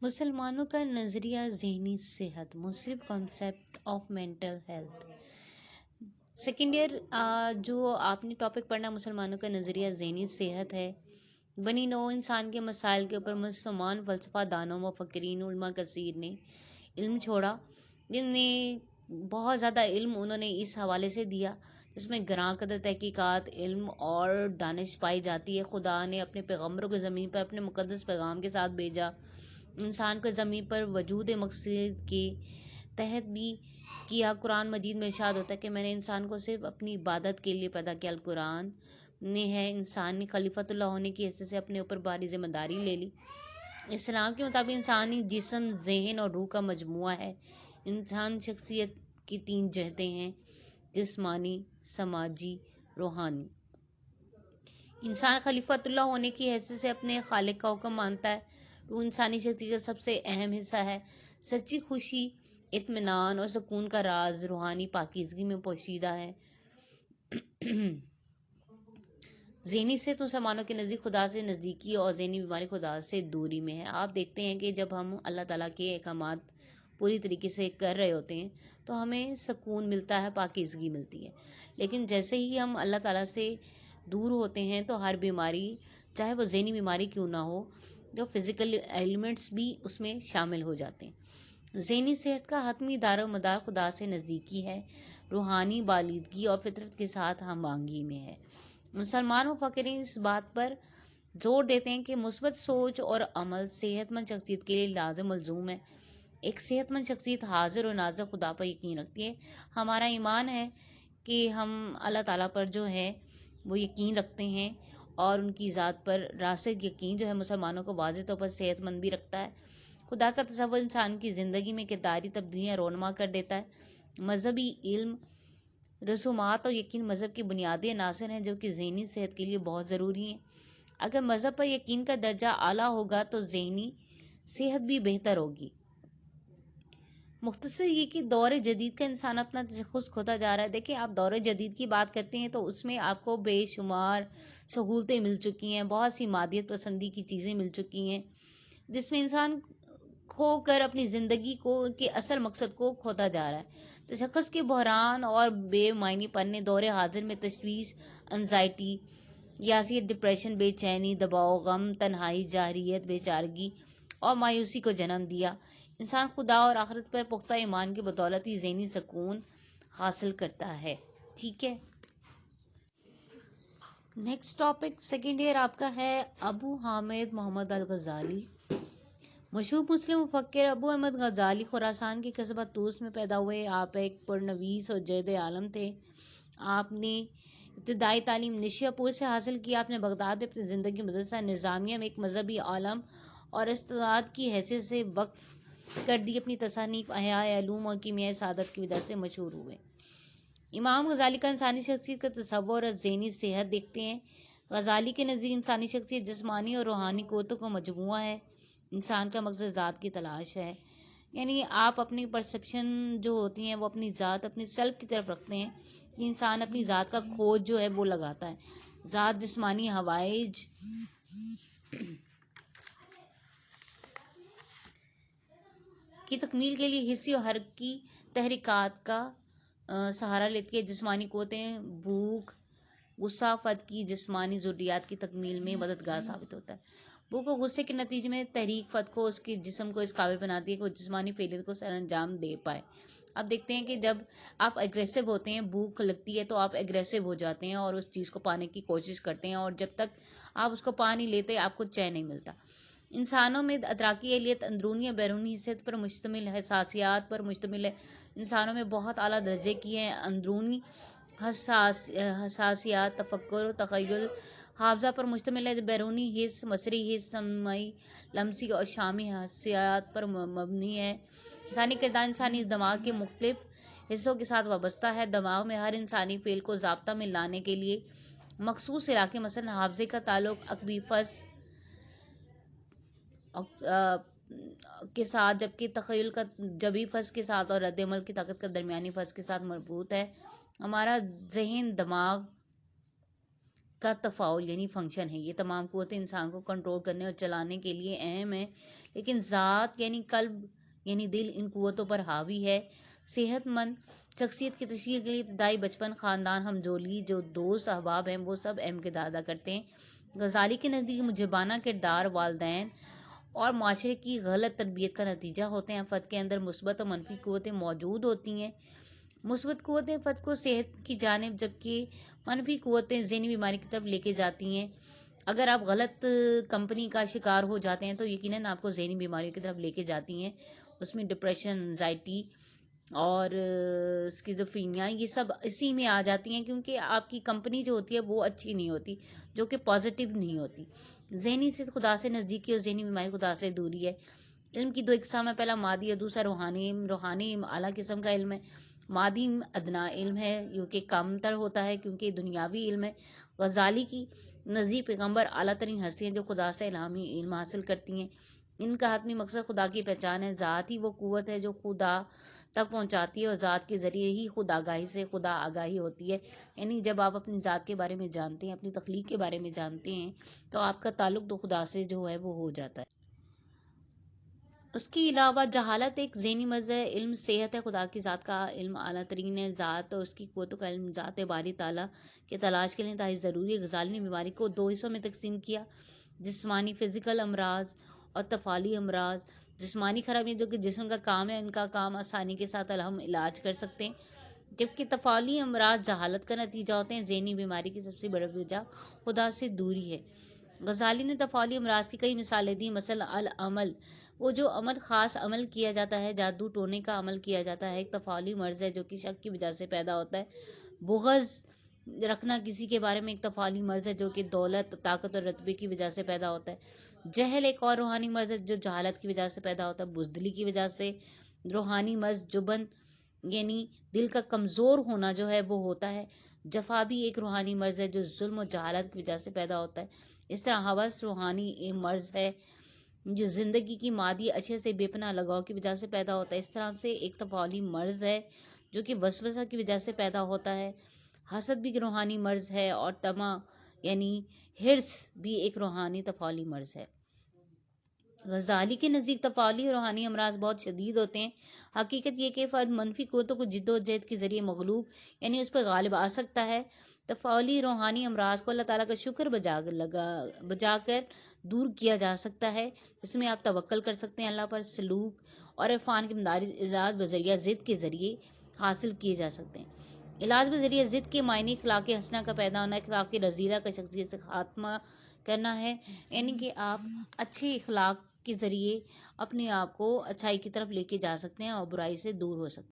مسلمانوں کا نظریہ ذہنی صحت، مصرف concept of mental health. Second year جو آپ نے ٹاپک پڑھنا مسلمانوں کا نظریہ ذہنی صحت ہے۔ بنی نوع انسان کے مسائل کے اوپر مسلمان فلسفہ دانوں، مفکرین، علماء کثیر نے علم چھوڑا، جن نے بہت زیادہ علم انہوں نے اس حوالے سے دیا جس میں گراں قدر تحقیقات، علم اور دانش پائی جاتی ہے۔ خدا نے اپنے پیغمبروں کو زمین پر اپنے مقدس پیغام کے ساتھ بھیجا، انسان کو زمین پر وجود مقصد کے تحت بھی کیا۔ قرآن مجید میں ارشاد ہوتا ہے کہ میں نے انسان کو صرف اپنی عبادت کے لیے پیدا کیا۔ القرآن نے ہے انسان نے خلیفۃ اللہ ہونے کی حیثیت سے اپنے اوپر بھاری ذمہ داری لے لی۔ اسلام کے مطابق انسانی جسم، ذہن اور روح کا مجموعہ ہے۔ انسان شخصیت کی 3 جہتیں ہیں: جسمانی، سماجی، روحانی۔ انسان خلیفۃ اللہ ہونے کی حیثیت سے اپنے خالق کا حکم مانتا ہے۔ روح انسانی شخصیت کا سب سے اہم حصہ ہے۔ سچی خوشی، اطمینان اور سکون کا راز روحانی پاکیزگی میں پوشیدہ ہے۔ ذہنی صحت مسلمانوں کے نزدیک خدا سے نزدیکی اور ذہنی بیماری خدا سے دوری میں ہے۔ آپ دیکھتے ہیں کہ جب ہم اللہ تعالیٰ کے احکامات پوری طریقے سے کر رہے ہوتے ہیں تو ہمیں سکون ملتا ہے، پاکیزگی ملتی ہے، لیکن جیسے ہی ہم اللہ تعالیٰ سے دور ہوتے ہیں تو ہر بیماری، چاہے وہ ذہنی بیماری کیوں نہ ہو، جو فزیکل ایلیمنٹس بھی اس میں شامل ہو جاتے ہیں۔ ذہنی صحت کا حتمی دار و مدار خدا سے نزدیکی ہے، روحانی بالادگی اور فطرت کے ساتھ ہم آہنگی میں ہے۔ مسلمان مفکرین اس بات پر زور دیتے ہیں کہ مثبت سوچ اور عمل صحت مند شخصیت کے لیے لازم ملزوم ہے۔ ایک صحت مند شخصیت حاضر و ناظر خدا پر یقین رکھتی ہے۔ ہمارا ایمان ہے کہ ہم اللہ تعالیٰ پر جو ہے وہ یقین رکھتے ہیں، اور ان کی ذات پر راسخ یقین جو ہے مسلمانوں کو واضح طور پر صحت مند بھی رکھتا ہے۔ خدا کا تصور انسان کی زندگی میں کرداری تبدیلیاں رونما کر دیتا ہے۔ مذہبی علم، رسومات اور یقین مذہب کی بنیادی عناصر ہیں جو کہ ذہنی صحت کے لیے بہت ضروری ہیں۔ اگر مذہب پر یقین کا درجہ اعلیٰ ہوگا تو ذہنی صحت بھی بہتر ہوگی۔ مختصر یہ کہ دور جدید کا انسان اپنا تشخص کھوتا جا رہا ہے۔ دیکھیں، آپ دور جدید کی بات کرتے ہیں تو اس میں آپ کو بے شمار سہولتیں مل چکی ہیں، بہت سی مادیت پسندی کی چیزیں مل چکی ہیں، جس میں انسان کھو کر اپنی زندگی کے اصل مقصد کو کھوتا جا رہا ہے۔ تشخص کے بحران اور بے معنی پن نے دور حاضر میں تشویش، انزائٹی، یاسیت، ڈپریشن، بے چینی، دباؤ، غم، تنہائی، جارحیت، بے چارگی اور مایوسی کو جنم دیا۔ انسان خدا اور آخرت پر پختہ ایمان کی بدولت ہی ذہنی سکون حاصل کرتا ہے۔ ٹھیک ہے، نیکسٹ ٹاپک سیکنڈ ایئر آپ کا ہے ابو حامد محمد الغزالی۔ مشہور مسلم مفکر ابو احمد غزالی خراسان کی قصبہ طوس میں پیدا ہوئے۔ آپ ایک پرنویس اور جید عالم تھے۔ آپ نے ابتدائی تعلیم نشیہ پور سے حاصل کی۔ آپ نے بغداد میں اپنی زندگی مدرسہ نظامیہ میں ایک مذہبی عالم اور استاد کی حیثیت سے وقف کر دی۔ اپنی تصانیف احیاء علوم اور کیمیاء سعادت کی وجہ سے مشہور ہوئے۔ امام غزالی کا انسانی شخصیت کا تصور اور ذہنی صحت دیکھتے ہیں۔ غزالی کے نزدیک انسانی شخصیت جسمانی اور روحانی قوتوں کا مجموعہ ہے۔ انسان کا مقصد ذات کی تلاش ہے، یعنی آپ اپنی پرسپشن جو ہوتی ہیں وہ اپنی ذات، اپنی سیلف کی طرف رکھتے ہیں کہ انسان اپنی ذات کا کھوج جو ہے وہ لگاتا ہے۔ ذات جسمانی ہوائج کی تکمیل کے لیے حسی اور حرکی تحریکات کا سہارا لیتی ہے۔ جسمانی قوتیں بھوک، غصہ فرد کی جسمانی ضروریات کی تکمیل میں مددگار ثابت ہوتا ہے۔ بھوک اور غصے کے نتیجے میں تحریک فرد کو اس کے جسم کو اس قابل بناتی ہے کہ وہ جسمانی فعلیت کو سر انجام دے پائے۔ آپ دیکھتے ہیں کہ جب آپ اگریسو ہوتے ہیں، بھوک لگتی ہے تو آپ اگریسو ہو جاتے ہیں اور اس چیز کو پانے کی کوشش کرتے ہیں، اور جب تک آپ اس کو پا نہیں لیتے آپ کو چین نہیں ملتا۔ انسانوں میں ادراکی اہلیت اندرونی اور بیرونی حصت پر مشتمل ہے، حساسیات پر مشتمل ہے۔ انسانوں میں بہت اعلیٰ درجے کی ہیں اندرونی حساسیات، تفکر و تخیل، حافظہ پر مشتمل ہے۔ بیرونی حس، مصری حس، سمعی، لمسی اور شامی حساسیات پر مبنی ہے۔ انسانی کردار انسانی دماغ کے مختلف حصوں کے ساتھ وابستہ ہے۔ دماغ میں ہر انسانی فعل کو ضابطہ میں لانے کے لیے مخصوص علاقے، مثلا حافظے کا تعلق عقبی فص کے ساتھ، جبکہ تخیل کا جبی فص کے ساتھ اور رد عمل کی طاقت کا درمیانی فص کے ساتھ مربوط ہے۔ ہمارا ذہن دماغ کا تفاعل یعنی فنکشن ہے۔ یہ تمام قوتیں انسان کو کنٹرول کرنے اور چلانے کے لیے اہم ہیں، لیکن ذات یعنی قلب یعنی دل ان قوتوں پر حاوی ہے۔ صحت مند شخصیت کی تشکیل کے لیے ابتدائی بچپن، خاندان، ہمجولی، جو دوست احباب ہیں، وہ سب اہم کردار ادا کرتے ہیں۔ غزالی کے نزدیک مجرمانہ کردار والدین اور معاشرے کی غلط تربیت کا نتیجہ ہوتے ہیں۔ فرد کے اندر مثبت اور منفی قوتیں موجود ہوتی ہیں۔ مثبت قوتیں فرد کو صحت کی جانب، جبکہ منفی قوتیں ذہنی بیماری کی طرف لے کے جاتی ہیں۔ اگر آپ غلط کمپنی کا شکار ہو جاتے ہیں تو یقیناً آپ کو ذہنی بیماریوں کی طرف لے کے جاتی ہیں۔ اس میں ڈپریشن، انزائٹی اور اسکیزوفرینیا یہ سب اسی میں آ جاتی ہیں، کیونکہ آپ کی کمپنی جو ہوتی ہے وہ اچھی نہیں ہوتی، جو کہ پازیٹیو نہیں ہوتی۔ ذہنی صحت خدا سے نزدیکی اور ذہنی بیماری خدا سے دوری ہے۔ علم کی دو اقسام ہیں، پہلا مادی اور دوسرا روحانی۔ روحانی علم اعلیٰ قسم کا علم ہے، مادی ادنا علم ہے، جو کہ کم تر ہوتا ہے کیونکہ دنیاوی علم ہے۔ غزالی کی نزدیک پیغمبر اعلیٰ ترین ہستی ہیں جو خدا سے الہامی علم حاصل کرتی ہیں۔ ان کا حتمی مقصد خدا کی پہچان ہے۔ ذات ہی وہ قوت ہے جو خدا تک پہنچاتی ہے، اور ذات کے ذریعے ہی خود آگاہی سے خدا آگاہی ہوتی ہے۔ یعنی جب آپ اپنی ذات کے بارے میں جانتے ہیں، اپنی تخلیق کے بارے میں جانتے ہیں، تو آپ کا تعلق تو خدا سے جو ہے وہ ہو جاتا ہے۔ اس کے علاوہ جہالت ایک ذہنی مرض ہے، علم صحت ہے، خدا کی ذات کا علم اعلیٰ ترین ہے۔ ذات اور اس کی قوتوں کا علم ذات باری تعالیٰ کے تلاش کے لیے انتہائی ضروری ہے۔ غزالی نے بیماری کو دو حصوں میں تقسیم کیا، جسمانی فزیکل امراض اور تفعالی امراض۔ جسمانی خرابیاں جو کہ جسم کا کام ہے، ان کا کام آسانی کے ساتھ ہم علاج کر سکتے ہیں، جبکہ تفعالی امراض جہالت کا نتیجہ ہوتے ہیں۔ ذہنی بیماری کی سب سے بڑی وجہ خدا سے دوری ہے۔ غزالی نے تفعالی امراض کی کئی مثالیں دی، مثلا العمل، وہ جو عمل خاص عمل کیا جاتا ہے، جادو ٹونے کا عمل کیا جاتا ہے، ایک تفعالی مرض ہے جو کہ شک کی وجہ سے پیدا ہوتا ہے۔ بغض رکھنا کسی کے بارے میں ایک تفعالی مرض ہے جو کہ دولت، طاقت اور رتبے کی وجہ سے پیدا ہوتا ہے۔ جہل ایک اور روحانی مرض ہے جو جہالت کی وجہ سے پیدا ہوتا ہے، بزدلی کی وجہ سے۔ روحانی مرض جبن یعنی دل کا کمزور ہونا جو ہے وہ ہوتا ہے۔ جفا بھی ایک روحانی مرض ہے جو ظلم و جہالت کی وجہ سے پیدا ہوتا ہے۔ اس طرح ہوس روحانی مرض ہے جو زندگی کی مادی اشیاء سے بے پناہ لگاؤ کی وجہ سے پیدا ہوتا ہے۔ اس طرح سے ایک تفعالی مرض ہے جو کہ وسوسہ کی وجہ سے پیدا ہوتا ہے۔ حسد بھی ایک روحانی مرض ہے، اور طمع یعنی ہرس بھی ایک روحانی تفعالی مرض ہے۔ غزالی کے نزدیک تفعالی اور روحانی امراض بہت شدید ہوتے ہیں۔ حقیقت یہ کہ فرد منفی قوتوں کو جد و جہد کے ذریعے مغلوب یعنی اس پر غالب آ سکتا ہے۔ تفعالی روحانی امراض کو اللہ تعالیٰ کا شکر بجا کر دور کیا جا سکتا ہے۔ اس میں آپ توکل کر سکتے ہیں، اللہ پر سلوک اور عرفان کے مدارج علاج بذریعہ ضد کے ذریعے حاصل کیے جا سکتے ہیں۔ علاج بذریعہ ضد کے معنی اخلاق حسنہ کا پیدا ہونا، اخلاق رذیلہ کا شخصیت سے خاتمہ کرنا ہے، یعنی کہ آپ اچھے اخلاق کے ذریعے اپنے آپ کو اچھائی کی طرف لے کے جا سکتے ہیں اور برائی سے دور ہو سکتے ہیں۔